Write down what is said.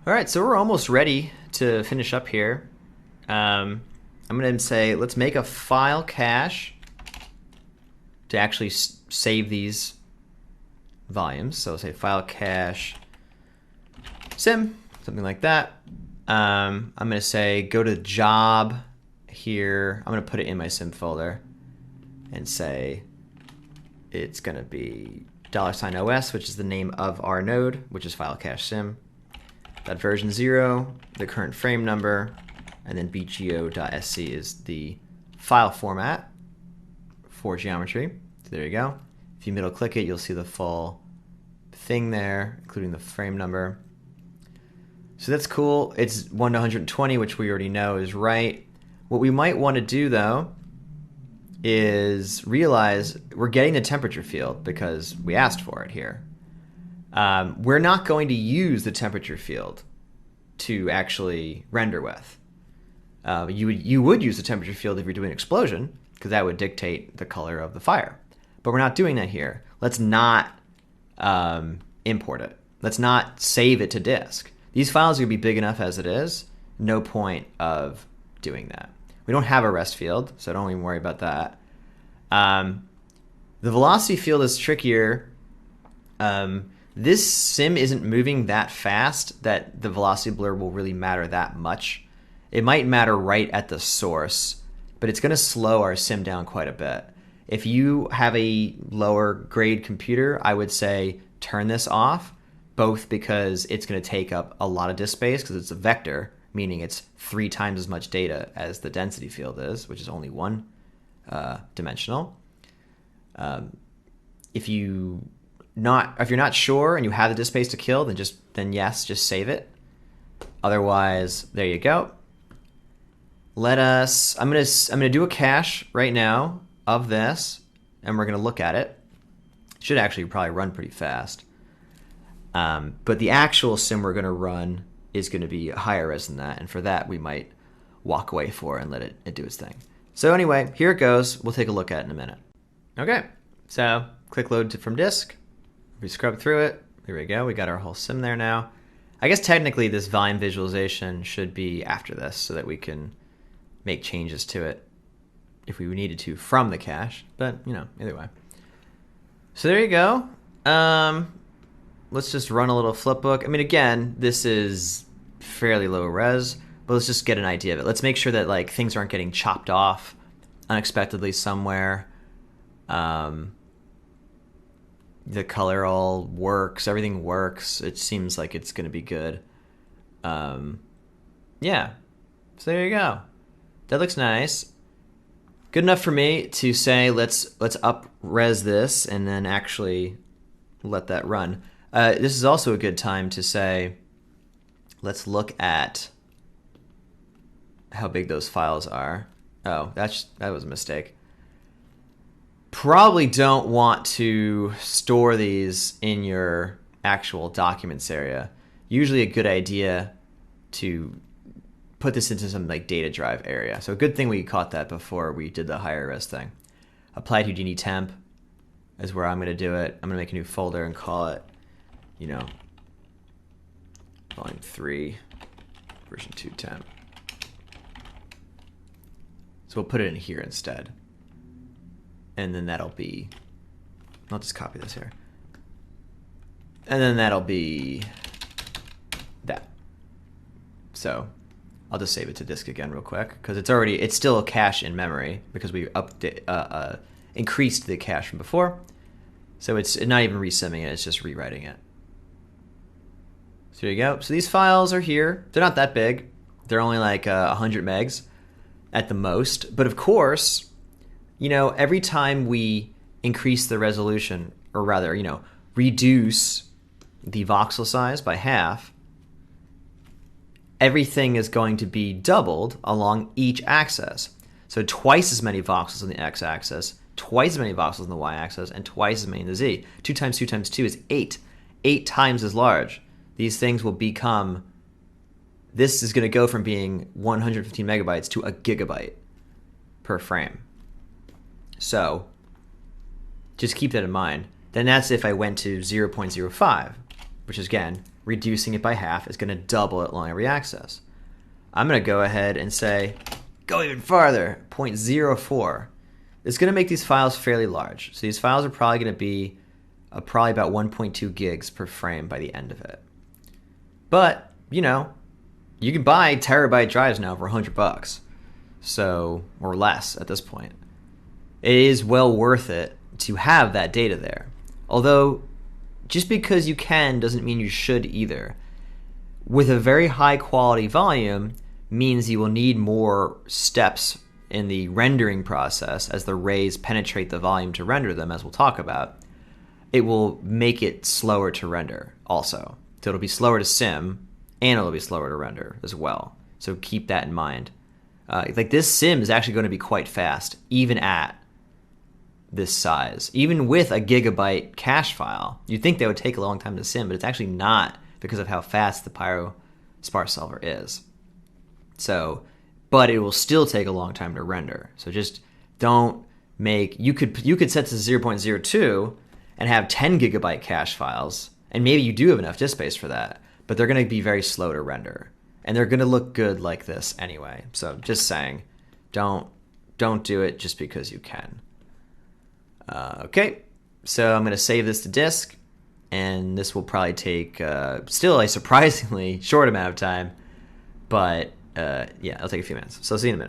All right, so we're almost ready to finish up here. I'm going to say let's make a file cache to actually save these volumes. So say file cache sim, something like that. I'm going to say go to job here. I'm going to put it in my sim folder and say it's going to be $OS, which is the name of our node, which is file cache sim. That version 0, the current frame number, and then bgo.sc is the file format for geometry. So there you go. If you middle click it, you'll see the full thing there, including the frame number. So that's cool. It's 1 to 120, which we already know is right. What we might want to do, though, is realize we're getting the temperature field because we asked for it here. We're not going to use the temperature field to actually render with. You would use the temperature field if you're doing an explosion, because that would dictate the color of the fire. But we're not doing that here. Let's not import it. Let's not save it to disk. These files are going to be big enough as it is. No point of doing that. We don't have a rest field, so don't even worry about that. The velocity field is trickier. This sim isn't moving that fast that the velocity blur will really matter that much. It might matter right at the source, but it's going to slow our sim down quite a bit. If you have a lower grade computer, I would say turn this off, both because it's going to take up a lot of disk space because it's a vector, meaning it's 3 times as much data as the density field is, which is only one dimensional. If you're not sure and you have the disk space to kill, then yes, just save it. Otherwise, there you go. I'm gonna do a cache right now of this, and we're gonna look at it. It should actually probably run pretty fast. But the actual sim we're gonna run is gonna be higher res than that, and for that we might walk away and let it do its thing. So anyway, here it goes. We'll take a look at it in a minute. Okay, so click load from disk. We scrub through it. Here we go. We got our whole sim there now. I guess technically this volume visualization should be after this so that we can make changes to it if we needed to from the cache. But, either way. So there you go. Let's just run a little flipbook. I mean, again, this is fairly low res, but let's just get an idea of it. Let's make sure that things aren't getting chopped off unexpectedly somewhere. The color all works. Everything works. It seems like it's going to be good. Yeah. So there you go. That looks nice. Good enough for me to say let's up res this and then actually let that run. This is also a good time to say let's look at how big those files are. Oh, that was a mistake. Probably don't want to store these in your actual documents area. Usually a good idea to put this into some data drive area. So a good thing we caught that before we did the higher res thing. Applied Houdini temp is where I'm going to do it. I'm going to make a new folder and call it, volume 3, version 2 temp. So we'll put it in here instead. And then that'll be, I'll just copy this here. And then that'll be that. So I'll just save it to disk again real quick because it's still a cache in memory because we increased the cache from before. So it's not even resimming it, it's just rewriting it. So there you go. So these files are here. They're not that big. They're only 100 megs at the most. But of course, every time we increase the resolution, or rather, reduce the voxel size by half, everything is going to be doubled along each axis. So twice as many voxels on the x-axis, twice as many voxels on the y-axis, and twice as many in the z. 2 times 2 times 2 is 8. 8 times as large. These things will become, this is going to go from being 115 megabytes to a gigabyte per frame. So just keep that in mind. Then that's if I went to 0.05, which is, again, reducing it by half is going to double it along every axis. I'm going to go ahead and say, go even farther, 0.04. It's going to make these files fairly large. So these files are probably going to be probably about 1.2 gigs per frame by the end of it. But, you know, you can buy terabyte drives now for $100, so, or less at this point. It is well worth it to have that data there. Although, just because you can doesn't mean you should either. With a very high quality volume means you will need more steps in the rendering process as the rays penetrate the volume to render them, as we'll talk about. It will make it slower to render also. So it'll be slower to sim, and it'll be slower to render as well. So keep that in mind. Like this sim is actually going to be quite fast, even at this size. Even with a gigabyte cache file, you'd think they would take a long time to sim, but it's actually not because of how fast the Pyro Sparse Solver is. So, but it will still take a long time to render. So just don't make, you could set to 0.02 and have 10 gigabyte cache files, and maybe you do have enough disk space for that, but they're going to be very slow to render. And they're going to look good like this anyway. So just saying, don't do it just because you can. Okay, so I'm going to save this to disk, and this will probably take still a surprisingly short amount of time, but yeah, it'll take a few minutes. So see you in a minute.